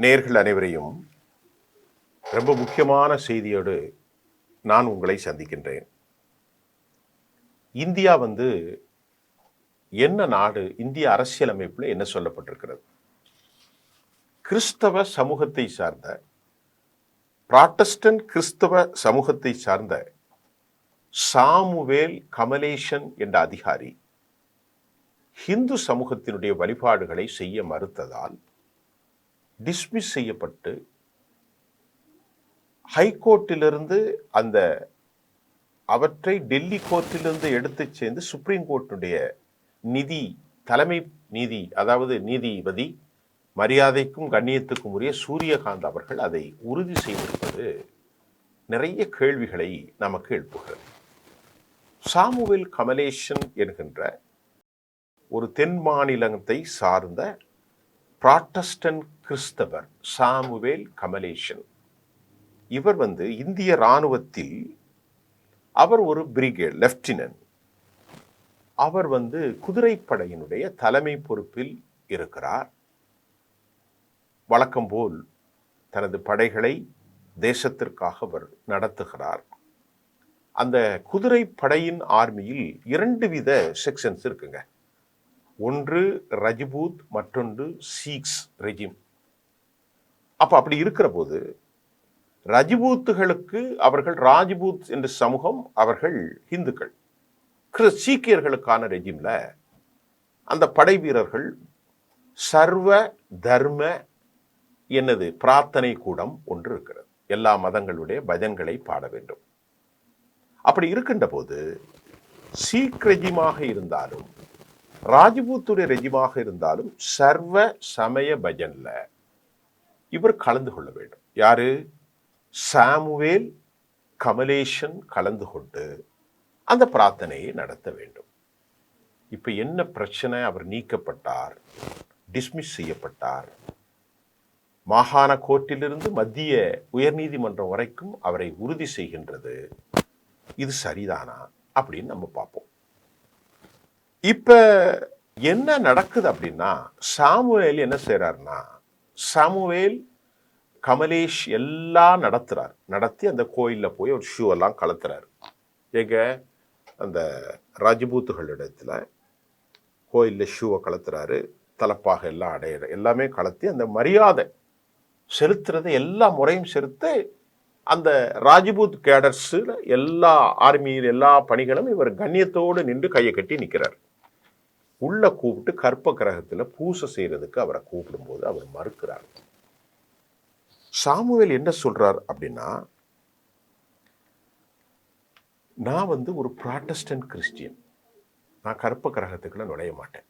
நேயர்கள் அனைவரையும் ரொம்ப முக்கியமான செய்தியோடு நான் உங்களை சந்திக்கின்றேன். இந்தியா என்ன நாடு? இந்திய அரசியலமைப்பில் என்ன சொல்லப்பட்டிருக்கிறது? கிறிஸ்தவ சமூகத்தை சார்ந்த, புராட்டஸ்டன்ட் கிறிஸ்தவ சமூகத்தை சார்ந்த சாமுவேல் கமலேஷன் என்ற அதிகாரி ஹிந்து சமூகத்தினுடைய வழிபாடுகளை செய்ய மறுத்ததால் டிஸ்மிஸ் செய்யப்பட்டு ஹைகோர்ட்டிலிருந்து அவற்றை டெல்லி கோர்ட்டிலிருந்து எடுத்து சேர்ந்து சுப்ரீம் கோர்ட்டுடைய தலைமை நீதி, அதாவது நீதிபதி மரியாதைக்கும் கண்ணியத்துக்கும் உரிய சூரியகாந்த் அவர்கள் அதை உறுதி செய்திருப்பது நிறைய கேள்விகளை நமக்கு எழுப்புகிறது. சாமுவேல் கமலேஷன் என்கின்ற ஒரு தென் மாநிலத்தை சார்ந்த புராட்டஸ்டன்ட் கிறிஸ்தவர் சாமுவேல் கமலேஷன், இவர் இந்திய இராணுவத்தில் அவர் ஒரு பிரிகேட் லெப்டினன்ட். அவர் குதிரைப்படையினுடைய தலைமை பொறுப்பில் இருக்கிறார். வழக்கம் போல் தனது படைகளை தேசத்திற்காக அவர் நடத்துகிறார். அந்த குதிரைப்படையின் ஆர்மியில் 2 வித செக்ஷன்ஸ் இருக்குங்க. ஒன்று ரஜ்பூத், மற்றொன்று சீக்ஸ் ரெஜிம். அப்படி இருக்கிற போது ரஜ்பூத்துகளுக்கு அவர்கள் ராஜ்பூத் என்ற சமூகம், அவர்கள் இந்துக்கள். சீக்கியர்களுக்கான ரெஜிம்ல அந்த படை வீரர்கள் சர்வ தர்ம பிரார்த்தனை கூடம் ஒன்று இருக்கிறது. எல்லா மதங்களுடைய பஜன்களை பாட வேண்டும். அப்படி இருக்கின்ற போது சீக் ரெஜிமாக இருந்தாலும் ராஜ்பூத்துடைய ரெஜிமாக இருந்தாலும் சர்வ சமய பஜன்ல இவர் கலந்து கொள்ள வேண்டும். யாரு? சாமுவேல் கமலேஷன் கலந்து கொண்டு அந்த பிரார்த்தனையை நடத்த வேண்டும். இப்ப என்ன பிரச்சனை? அவர் நீக்கப்பட்டார், டிஸ்மிஸ் செய்யப்பட்டார். மாகாண கோர்ட்டிலிருந்து மத்திய உயர்நீதிமன்றம் வரைக்கும் அவரை உறுதி செய்கின்றது. இது சரிதானா அப்படின்னு நம்ம பார்ப்போம். இப்ப என்ன நடக்குது அப்படின்னா, சாமுவேல் என்ன செய்யறாருன்னா, சாமுவேல் கமலேஷ் எல்லாம் நடத்தி அந்த கோயில்ல போய் ஒரு ஷூ எல்லாம் கலத்துறாரு. ஏங்க, அந்த ராஜபூத்துகளிடத்துல கோயில்ல ஷூவை கலத்துறாரு, தலப்பாக எல்லாம் எல்லாமே கலத்தி அந்த மரியாதை செலுத்துறதை எல்லா முறையும் செலுத்து அந்த ராஜ்பூத் கேடர்ஸ் எல்லா ஆர்மியில் எல்லா பணிகளும் இவர் கண்ணியத்தோடு நின்று கையை கட்டி நிற்கிறார். உள்ள கூப்பிட்டு கற்ப கிரகத்துல பூசை செய்யறதுக்கு அவரை கூப்பிடும்போது அவர் மறுக்கிறார். சாமுவேல் என்ன சொல்றார் அப்படின்னா, நான் ஒரு புராட்டஸ்டன்ட் கிறிஸ்டியன், நான் கற்ப கிரகத்துக்குள்ள நுழைய மாட்டேன்,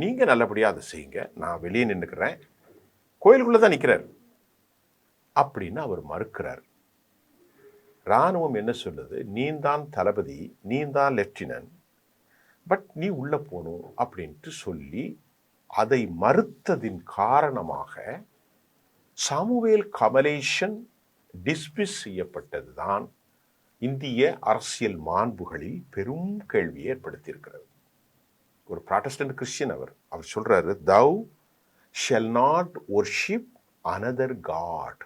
நீங்க நல்லபடியா அதை செய்யுங்க, நான் வெளியே நின்றுக்கிறேன், கோயிலுக்குள்ளதான் நிற்கிறார் அப்படின்னு அவர் மறுக்கிறார். இராணுவம் என்ன சொல்லுது? நீந்தான் தளபதி, நீந்தான் லெப்டினன்ட், பட் நீ உள்ள போகணும் அப்படின்ட்டு சொல்லி அதை மறுத்ததின் காரணமாக சாமுவேல் கமலேஷன் டிஸ்மிஸ் செய்யப்பட்டதுதான் இந்திய அரசியல் மாண்புகளில் பெரும் கேள்வியை ஏற்படுத்தியிருக்கிறது. ஒரு புராட்டஸ்டன்ட் கிறிஸ்டியன் அவர் சொல்றாரு, thou shall not worship another god.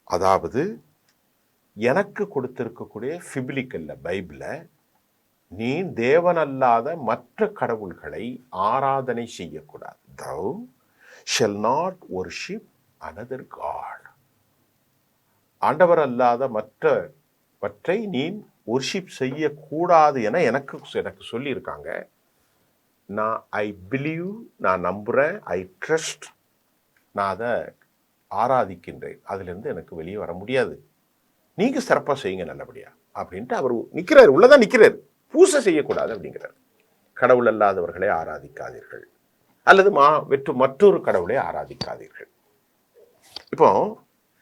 அதாவது எனக்கு கொடுத்திருக்கக்கூடிய பிபிலிக்கல்ல பைபிள நீ தேவனல்லாத மற்ற கடவுள்களை ஆராதனை செய்யக்கூடாது. thou shall not worship another god. ஆண்டவர் அல்லாத மற்றை நீ வொர்ஷிப் செய்யக்கூடாது என எனக்கு சொல்லியிருக்காங்க. நான் ஐ பிலீவ், நான் நம்புறேன், ஐ ட்ரஸ்ட், நான் அதை ஆராதிக்கின்றேன், அதிலிருந்து எனக்கு வெளியே வர முடியாது, நீங்க சிறப்பாக செய்யுங்க நல்லபடியா அப்படின்ட்டு அவர் நிற்கிறார். உள்ளதான் நிற்கிறார். பூசை செய்யக்கூடாது அப்படிங்கிறார். கடவுள் அல்லாதவர்களை ஆராதிக்காதீர்கள், அல்லது மற்றொரு கடவுளை ஆராதிக்காதீர்கள். இப்போ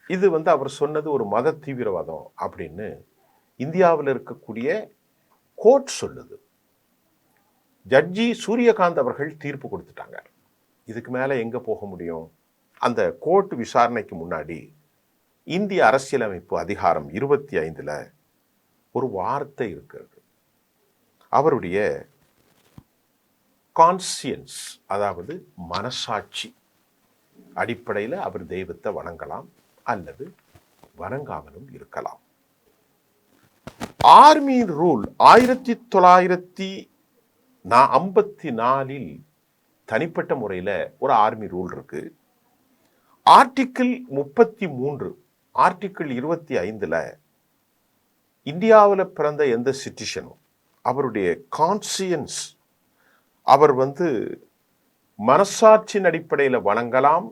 இது அவர் சொன்னது ஒரு மத தீவிரவாதம் அப்படின்னு இந்தியாவில் இருக்கக்கூடிய கோர்ட் சொல்லுது. ஜட்ஜி சூரியகாந்த் அவர்கள் தீர்ப்பு கொடுத்துட்டாங்க. இதுக்கு மேல எங்க போக முடியும்? அந்த கோர்ட் விசாரணைக்கு முன்னாடி இந்திய அரசியலமைப்பு அதிகாரம் 25ல ஒரு வார்த்தை இருக்கிறது. அவருடைய கான்சியன்ஸ், அதாவது மனசாட்சி, அடிப்படையில் அவர் தெய்வத்தை வணங்கலாம் அல்லது வணங்காமலும் இருக்கலாம். ஆர்மி ரூல் 1954 தனிப்பட்ட முறையில் ஒரு ஆர்மி ரூல் இருக்கு. ஆர்டிக்கிள் 33 ஆர்டிக்கிள் 25 இந்தியாவில் பிறந்த எந்த சிட்டிசனும் அவருடைய கான்சியன்ஸ் அவர் மனசாட்சியின் அடிப்படையில் வணங்கலாம்,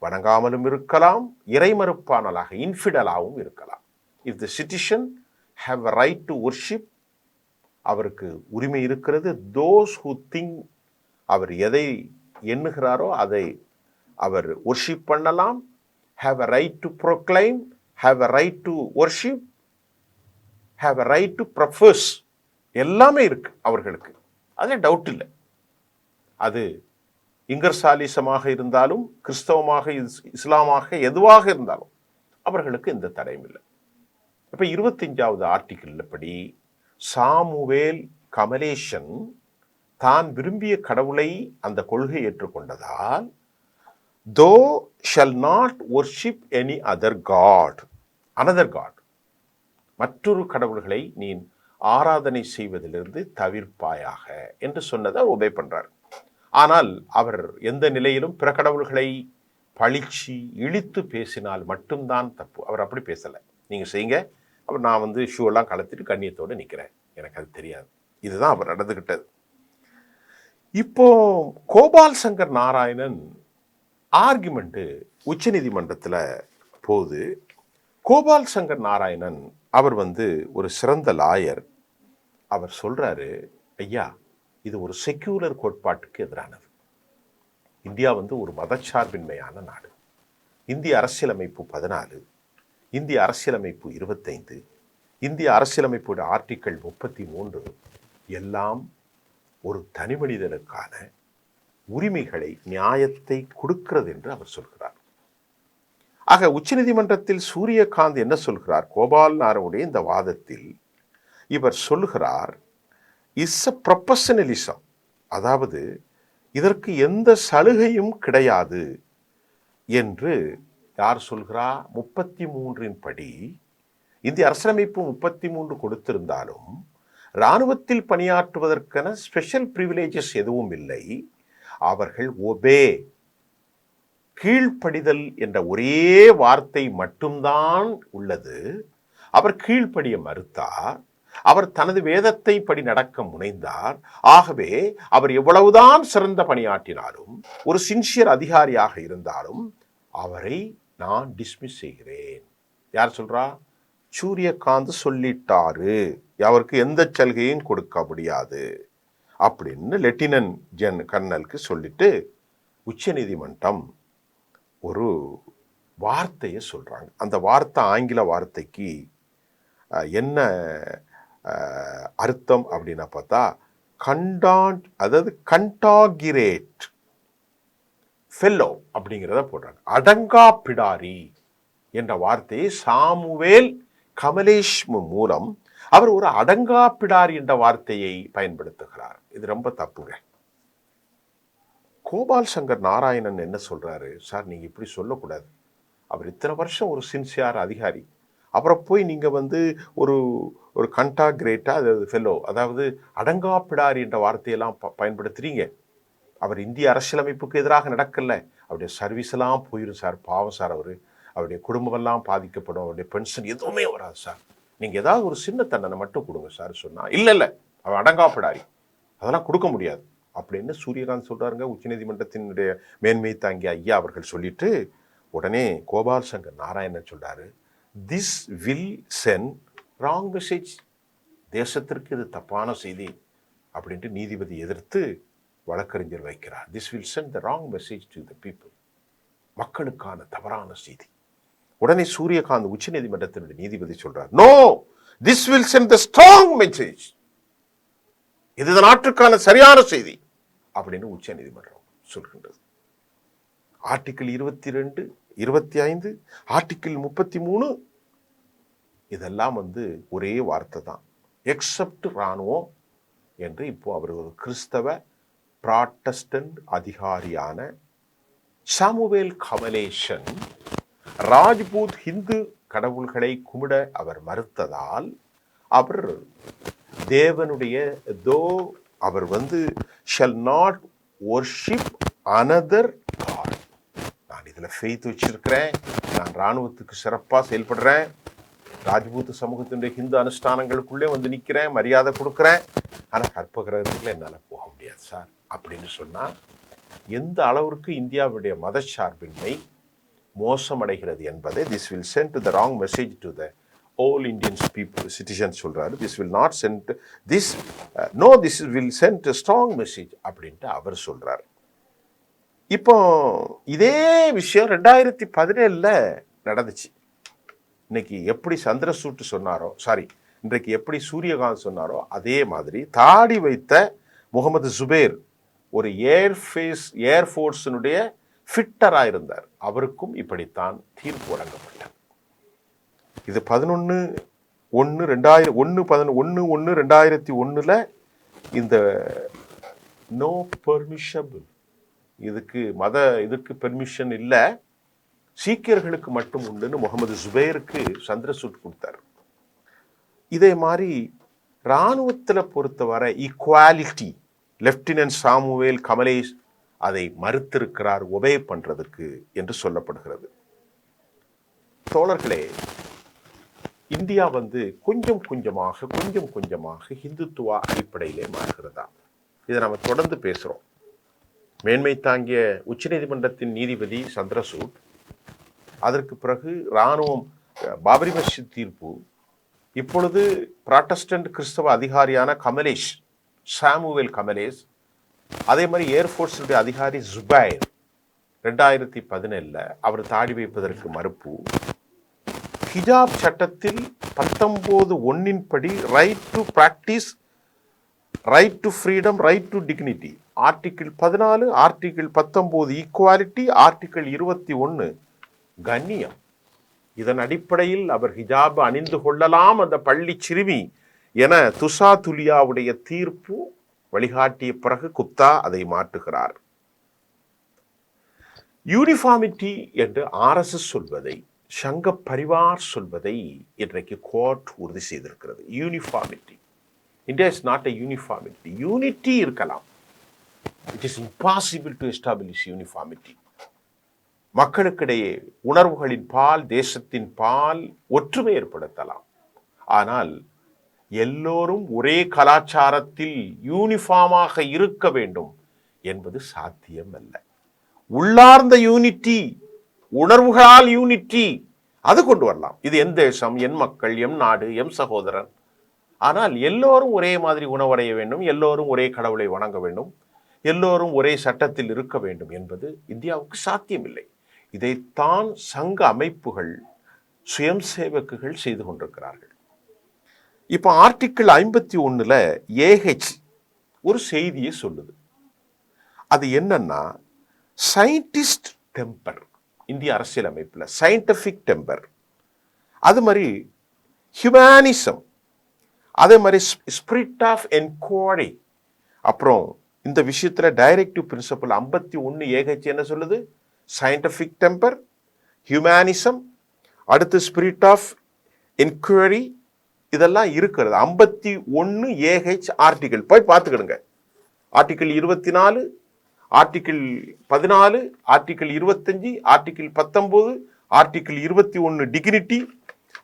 வணங்காமலும் இருக்கலாம், இறைமறுப்பானலாக இன்ஃபிடலாகவும் இருக்கலாம். If the citizen have a right to worship, அவருக்கு உரிமை இருக்கிறது. தோஸ் ஹூ திங்க், அவர் எதை எண்ணுகிறாரோ அதை அவர் வொர்ஷிப் பண்ணலாம். Have a right to proclaim, have a right to worship, have a right to profess, எல்லாமே இருக்கு அவர்களுக்கு. அதில் டவுட் இல்லை. அது இங்கர்சாலிசமாக இருந்தாலும் கிறிஸ்தவமாக இஸ்லாமாக எதுவாக இருந்தாலும் அவர்களுக்கு எந்த தடையும் இல்லை. இப்ப 25வது ஆர்டிக்கிள் படி சாமுவேல் கமலேஷன் தான் விரும்பிய கடவுளை அந்த கொள்கை ஏற்றுக்கொண்டதால் thou shalt not worship any other god, another god, மற்றொரு கடவுள்களை நீ ஆராதனை செய்வதிலிருந்து தவிர்ப்பாயாக என்று சொன்னதை ஒபே பண்றார். ஆனால் அவர் எந்த நிலையிலும் பிற கடவுள்களை பழிச்சு இழித்து பேசினால் மட்டும்தான் தப்பு. அவர் அப்படி பேசல. நீங்க செய்யுங்க, அவர் நான் ஷூ எல்லாம் கலத்திட்டு கண்ணியத்தோடு நிற்கிறேன், எனக்கு அது தெரியாது. இதுதான் அவர் நடந்துகிட்டது. இப்போ கோபால் சங்கர் நாராயணன் ஆர்குமெண்ட் உச்ச நீதிமன்றத்தில் போது, கோபால் சங்கர் நாராயணன் அவர் ஒரு சிறந்த லாயர். அவர் சொல்றாரு, ஐயா இது ஒரு செக்யூலர் கோட்பாட்டுக்கு எதிரானது. இந்தியா ஒரு மதச்சார்பின்மையான நாடு. இந்திய அரசியலமைப்பு 14, இந்திய அரசியலமைப்பு 25, இந்திய அரசியலமைப்பு ஆர்டிக்கிள் 33 எல்லாம் ஒரு தனி மனிதனுக்கான உரிமைகளை, நியாயத்தை கொடுக்கிறது என்று அவர் சொல்கிறார். ஆக உச்சநீதிமன்றத்தில் சூரியகாந்த் என்ன சொல்கிறார்? கோபால் நாருடைய இந்த வாதத்தில் இவர் சொல்லுகிறார், இஸ் அ ப்ரொபஷனலிசம், அதாவது இதற்கு எந்த சலுகையும் கிடையாது என்று யார் சொல்கிறா? 33 படி இந்திய அரசியலமைப்பு 33 கொடுத்திருந்தாலும் இராணுவத்தில் பணியாற்றுவதற்கான ஸ்பெஷல் பிரிவிலேஜஸ் எதுவும் இல்லை. அவர்கள் ஒபே, கீழ்ப்படிதல் என்ற ஒரே வார்த்தை மட்டும்தான் உள்ளது. அவர் கீழ்ப்படிய மறுத்தார். அவர் தனது வேதத்தை படி நடக்க முனைந்தார். ஆகவே அவர் எவ்வளவுதான் சிறந்த பணியாற்றினாலும், ஒரு சின்சியர் அதிகாரியாக இருந்தாலும் அவரை நான் டிஸ்மிஸ் செய்கிறேன். யார் சொல்றா? சூரியகாந்த் சொல்லிட்டாரு, அவருக்கு எந்த சலுகையும் கொடுக்க முடியாது அப்படின்னு லெப்டினன்ட் கர்னலுக்கு சொல்லிட்டு உச்ச நீதிமன்றம் ஒரு வார்த்தையை சொல்றாங்க. அந்த வார்த்தை ஆங்கில வார்த்தைக்கு என்ன அர்த்தம் அப்படின்னா பார்த்தா அதாவது கண்டாகிரேட் ஃபெல்லோ அப்படிங்கிறத போடுறாங்க. அடங்கா பிடாரி என்ற வார்த்தையை சாமுவேல் கமலேஷ் மூலம் அவர் ஒரு அடங்கா பிடாரி என்ற வார்த்தையை பயன்படுத்துகிறார். இது ரொம்ப தப்புங்க. கோபால் சங்கர் நாராயணன் என்ன சொல்றாரு? சார் நீங்க இப்படி சொல்லக்கூடாது. அவர் இத்தனை வருஷம் ஒரு சின்சியர் அதிகாரி, அப்புறம் போய் நீங்க ஒரு ஒரு கண்டாகிரேட்டா ஃபெல்லோ, அதாவது அடங்கா பிடாரி என்ற வார்த்தையெல்லாம் பயன்படுத்துறீங்க. அவர் இந்திய அரசியலமைப்புக்கு எதிராக நடக்கல, அவருடைய சர்வீஸ் எல்லாம் போயிடும் சார், பாவம் சார், அவருடைய குடும்பம் எல்லாம் பாதிக்கப்படும், அவருடைய பென்ஷன் எதுவுமே வராது சார், நீங்க ஏதாவது ஒரு சின்ன தண்டனை மட்டும் கொடுங்க சார் சொன்னா, இல்ல அவர் அடங்கா பிடாரி, அதெல்லாம் கொடுக்க முடியாது அப்படின்னு சூரியகாந்த் சொல்றாருங்க. உச்சநீதிமன்றத்தினுடைய மேன்மை தாங்கி ஐயா அவர்கள் சொல்லிட்டு உடனே கோபால் சங்கர் நாராயணன் சொல்றாரு, this will send wrong message, தேசத்திற்கு இது தப்பான செய்தி அப்படின்ட்டு நீதிபதி எதிர்த்து வழக்கறிஞர் வைக்கிறார். This will send the wrong message to the people, மக்களுக்கான தவறான செய்தி. உடனே சூரியகாந்த் உச்ச நீதிமன்றத்தினுடைய நீதிபதி சொல்றார், no, this will send the strong message, இது நாட்டுக்கான சரியான செய்தி அப்படின்னு உச்ச நீதிமன்றம் சொல்கின்றது. ஆர்டிக்கிள் 22, 25, ஆர்டிக்கிள் 33 இதெல்லாம் ஒரே வார்த்தை தான், எக்ஸப்ட் இராணுவம் என்று. இப்போ அவர் ஒரு கிறிஸ்தவ புராட்டஸ்டன்ட் அதிகாரியான சாமுவேல் கமலேஷன் ராஜ்பூத் ஹிந்து கடவுள்களை கும்பிட அவர் மறுத்ததால் அவர் தேவனுடைய அவர் shall not worship another god. நான் இதுல ஃபெய்த் வச்சிருக்கிறேன், நான் இராணுவத்துக்கு சிறப்பாக செயல்படுறேன், ராஜ்பூத் சமூகத்தினுடைய ஹிந்து அனுஷ்டானங்களுக்குள்ளே நிற்கிறேன், மரியாதை கொடுக்குறேன், ஆனால் கற்ப கிரகத்துக்குள்ள என்னால் போக முடியாது சார் அப்படின்னு சொன்னால் எந்த அளவிற்கு இந்தியாவுடைய மதச்சார்பின்மை மோசமடைகிறது என்பதை this will send to the wrong message to the all Indian people, citizens சொல்றாரு. this will not send this no this will send a strong message அப்படின்ட்டு அவர் சொல்றாரு. இப்போ இதே விஷயம் 2017 நடந்துச்சு. இன்னைக்கு எப்படி சந்திரசூட் சொன்னாரோ இன்றைக்கு எப்படி சூரியகாந்த் சொன்னாரோ அதே மாதிரி தாடி வைத்த முகமது ஜுபேர் ஒரு ஏர்ஃபோர்ஸினுடைய ஃபிட்டரா இருந்தார். அவருக்கும் இப்படித்தான் தீர்ப்பு வழங்கப்பட்டார். இது 11/1/2001 இந்த நோ பெர்மிஷபிள், இதுக்கு பெர்மிஷன் இல்லை, சீக்கியர்களுக்கு மட்டும் உண்டுன்னு முகமது ஜுபேருக்கு சந்திரசூட் கொடுத்தார். இதே மாதிரி இராணுவத்தில் பொறுத்தவரை ஈக்குவாலிட்டி லெப்டினன்ட் சாமுவேல் கமலேஷ் அதை மறுத்திருக்கிறார் ஒபே பண்றதுக்கு என்று சொல்லப்படுகிறது. தோழர்களே, இந்தியா கொஞ்சம் கொஞ்சமாக ஹிந்துத்துவா அடிப்படையிலே மாறுகிறதா? இதை நம்ம தொடர்ந்து பேசுறோம். மேன்மை தாங்கிய உச்சநீதிமன்றத்தின் நீதிபதி சந்திரசூட், அதற்கு பிறகு இராணுவம் பாபரி மஸ்ஜித் தீர்ப்பு, இப்பொழுது புராட்டஸ்டன்ட் கிறிஸ்தவ அதிகாரியான சாமுவேல் கமலேஷ், அதே மாதிரி ஏர்ஃபோர்ஸுடைய அதிகாரி ஜுபைர் 2017 அவர் தாடி வைப்பதற்கு மறுப்பு. ஹிஜாப் சட்டத்தில் 19(1) படி right to practise, right to freedom, right to dignity, article 14, article 19 equality, article 21 கண்ணியம். இதன் அடிப்படையில் அவர் ஹிஜாப் அணிந்து கொள்ளலாம் அந்த பள்ளி சிறுமி என துஷா துலியாவுடைய தீர்ப்பு வழிகாட்டிய பிறகு குப்தா அதை மாற்றுகிறார். யூனிஃபார்மிட்டி என்று RSS சொல்வதை, சங்க பரிவார் சொல்வதை இன்றைக்கு கோர்ட் உறுதி செய்திருக்கிறது. Uniformity, India is not a uniformity. Unity இருக்கலாம், it is impossible to establish uniformity. மக்களுக்கிடையே உணர்வுகளின் பால், தேசத்தின் பால் ஒற்றுமை ஏற்படுத்தலாம், ஆனால் எல்லோரும் ஒரே கலாச்சாரத்தில் யூனிஃபார்மாக இருக்க வேண்டும் என்பது சாத்தியம் அல்ல. உள்ளார்ந்த யூனிட்டி, உணர்வுகளால் யூனிட்டி, அது கொண்டு வரலாம். இது என் தேசம், என் மக்கள், எம் நாடு, எம் சகோதரன். ஆனால் எல்லோரும் ஒரே மாதிரி உணவடைய வேண்டும், எல்லோரும் ஒரே கடவுளை வணங்க வேண்டும், எல்லோரும் ஒரே சட்டத்தில் இருக்க வேண்டும் என்பது இந்தியாவுக்கு சாத்தியமில்லை. இதைத்தான் சங்க அமைப்புகள், சுயம் சேவக்குகள் செய்து கொண்டிருக்கிறார்கள். இப்போ ஆர்டிகிள் 51 ஏஹெச் ஒரு செய்தியை சொல்லுது. அது என்னன்னா, சயின்டிஸ்ட் டெம்பர், இந்திய அரசியல் அமைப்பில் சயின்டிஃபிக் டெம்பர், அது மாதிரி ஹியூமனிசம், அதே மாதிரி ஸ்பிரிட் ஆஃப் என்கொயரி, அப்புறம் இந்த விஷயத்தில் டைரக்டிவ் பிரின்சிபல் 51 ஏஹெச் என்ன சொல்லுது? சயின்டிஃபிக் டெம்பர், ஹியூமனிசம், அடுத்து ஸ்பிரிட் ஆஃப் என்கொயரி, இதெல்லாம் இருக்கிறது. 51 ஏஹெச் ஆர்டிகிள் போய் பார்த்துக்கிடுங்க. Article 24, article 14, article 25, article 19, article 21 dignity,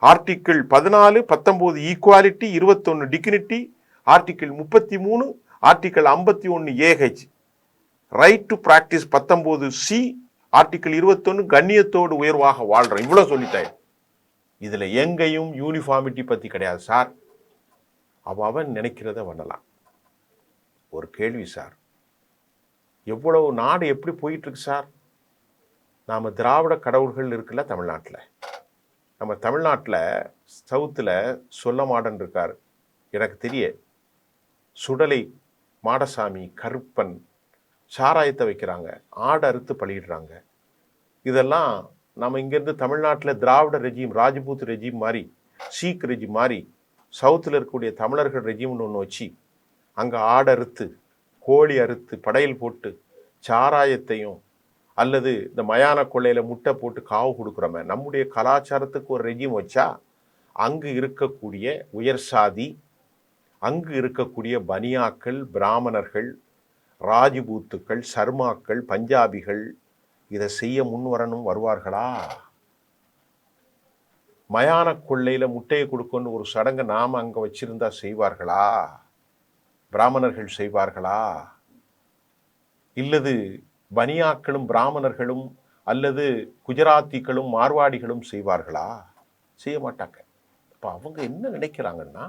article 14, 19 equality, 21 dignity, article 33, article 51 AH right to practise, 19 C, article 21 கண்ணியத்தோடு உயர்வாக வாழ்றோம். இவ்வளவு சொல்லிட்டாய். இதுல எங்கேயும் யூனிஃபார்மிட்டி பத்தி கிடையாது சார். அவன் நினைக்கிறத பண்ணலாம். ஒரு கேள்வி சார், எவ்வளவு நாடு எப்படி போயிட்டு இருக்கு சார்? நாம திராவிட கடவுள்கள் இருக்குல்ல தமிழ்நாட்டில், நம்ம தமிழ்நாட்டில் சவுத்தில் சொல்ல மாடன் இருக்கார், எனக்கு தெரிய சுடலை மாடசாமி, கருப்பன், சாராயத்தை வைக்கிறாங்க, ஆடு அறுத்து பலியிடுறாங்க. இதெல்லாம் நம்ம இங்கேருந்து தமிழ்நாட்டில் திராவிட ரெஜிம், ராஜ்பூத் ரெஜிம் மாதிரி, சீக் ரெஜிம் மாதிரி சவுத்தில் இருக்கக்கூடிய தமிழர்கள் ரெஜிம்னு ஒன்று வச்சு அங்கே ஆடு அறுத்து, கோழி அறுத்து, படையல் போட்டு, சாராயத்தையும் அல்லது இந்த மயான கொள்ளையில முட்டை போட்டு காவு கொடுக்குறோமே, நம்முடைய கலாச்சாரத்துக்கு ஒரு ரெஜிம் வச்சா அங்கு இருக்கக்கூடிய உயர் சாதி, அங்கு இருக்கக்கூடிய பனியாக்கள், பிராமணர்கள், ராஜபூத்துக்கள், சர்மாக்கள், பஞ்சாபிகள் இதை செய்ய முன் வருவார்களா? மயான கொள்ளையில முட்டையை கொடுக்கணும்னு ஒரு சடங்கை நாம அங்க வச்சிருந்தா செய்வார்களா? பிராமணர்கள் செய்வார்களா? இல்லது பனியாக்களும் பிராமணர்களும் அல்லது குஜராத்திகளும் மார்வாடிகளும் செய்வார்களா? செய்ய மாட்டாங்க. அப்ப அவங்க என்ன நினைக்கிறாங்கன்னா,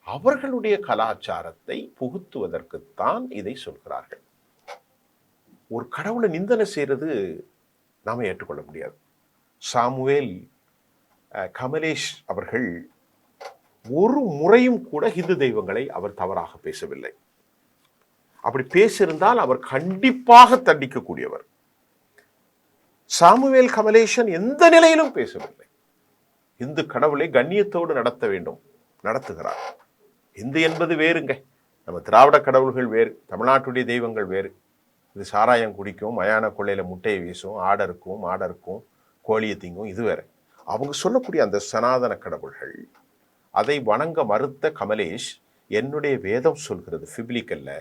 அவர்களுடைய கலாச்சாரத்தை புகுத்துவதற்குத்தான் இதை சொல்கிறார்கள். ஒரு கடவுளை நிந்தனை செய்யறது நாம ஏற்றுக்கொள்ள முடியாது. சாமுவேல் கமலேஷ் அவர்கள் ஒரு முறையும் கூட ஹிந்து தெய்வங்களை அவர் தவறாக பேசவில்லை. அப்படி பேசியிருந்தால் அவர் கண்டிப்பாக தண்டிக்கக்கூடியவர். சாமுவேல் கமலேஷன் எந்த நிலையிலும் பேசவில்லை. இந்து கடவுளை கண்ணியத்தோடு நடத்த வேண்டும், நடத்துகிறார். இந்து என்பது வேறுங்க. நம்ம திராவிட கடவுள்கள் வேறு, தமிழ்நாட்டுடைய தெய்வங்கள் வேறு. இது சாராயம் குடிக்கும், மயான கொள்ளையில முட்டையை வீசும், ஆடருக்கும் மாடருக்கும் கோழியை திங்கும், இது வேற. அவங்க சொல்லக்கூடிய அந்த சனாதன கடவுள்கள், அதை வணங்க மறுத்த கமலேஷ், என்னுடைய வேதம் சொல்கிறது பிப்ளிக்கல்ல,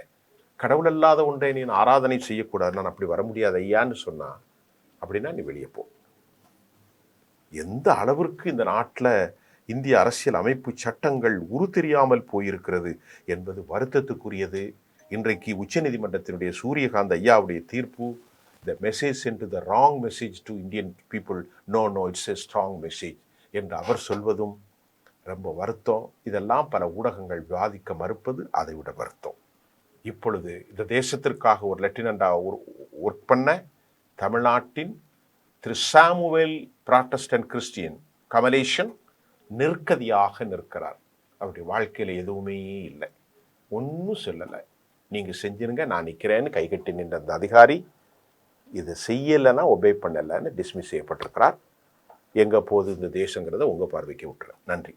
கடவுள் அல்லாத ஒன்றை நீ ஆராதனை செய்யக்கூடாது, நான் அப்படி வர முடியாது ஐயான்னு சொன்னா, அப்படின்னா நீ வெளியே போ. எந்த அளவிற்கு இந்த நாட்டில் இந்திய அரசியல் அமைப்பு சட்டங்கள் தெரியாமல் போயிருக்கிறது என்பது வருத்தத்துக்குரியது. இன்றைக்கு உச்சநீதிமன்றத்தினுடைய சூரியகாந்த் ஐயாவுடைய தீர்ப்பு, the message sent to the wrong message to Indian people, no it's a strong message என்று அவர் சொல்வதும் ரொம்ப வருத்தம். இதெல்லாம் பல ஊடகங்கள் விவாதிக்க மறுப்பது அதை விட வருத்தம். இப்பொழுது இந்த தேசத்திற்காக ஒரு லெப்டினண்டாக ஒர்க் பண்ண தமிழ்நாட்டின் திரு சாமுவேல் ப்ராட்டஸ்டன்ட் கிறிஸ்டியன் கமலேஷன் நிற்கதியாக நிற்கிறார். அவருடைய வாழ்க்கையில் எதுவுமே இல்லை, ஒன்றும் சொல்லலை. நீங்கள் செஞ்சிருங்க, நான் நிற்கிறேன்னு கைகட்டி நின்ற அந்த அதிகாரி இதை செய்யலைன்னா ஒபே பண்ணலைன்னு டிஸ்மிஸ் செய்யப்பட்டிருக்கிறார். எங்கே போகுது இந்த தேசங்கிறத உங்கள் பார்வைக்கு விட்டுறேன். நன்றி.